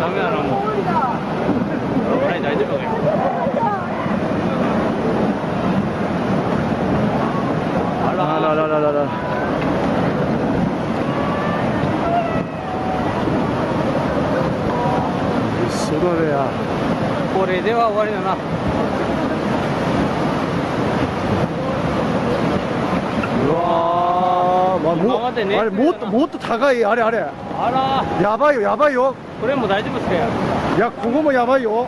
ダメだな、もう。はい、大丈夫だよ。あらららららら。すごいや。これでは終わりだな。うわー、あれもっと高い、あれ。あら、やばいよ、やばいよ。これも大丈夫ですか。いや、ここもやばいよ。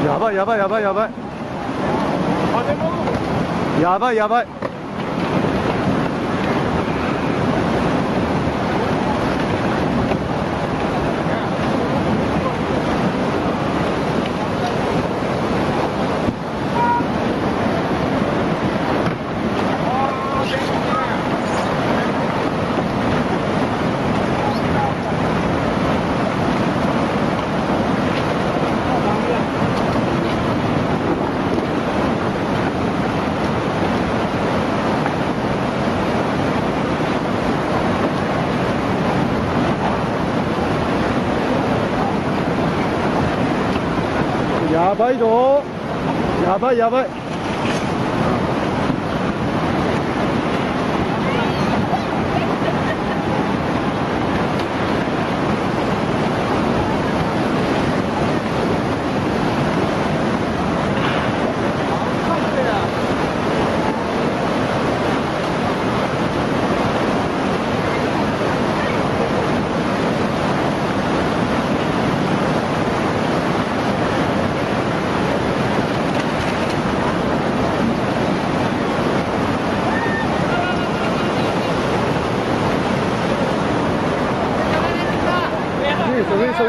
やばい。やばい。やばいぞ。やばい。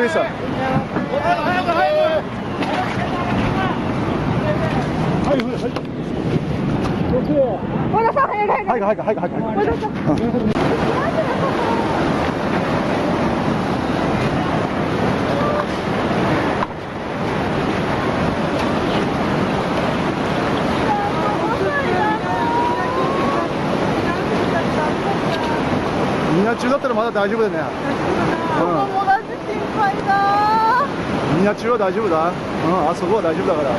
Bisa.みんな中だったらまだ大丈夫だね。みんな中は大丈夫だ。あそこは大丈夫だから。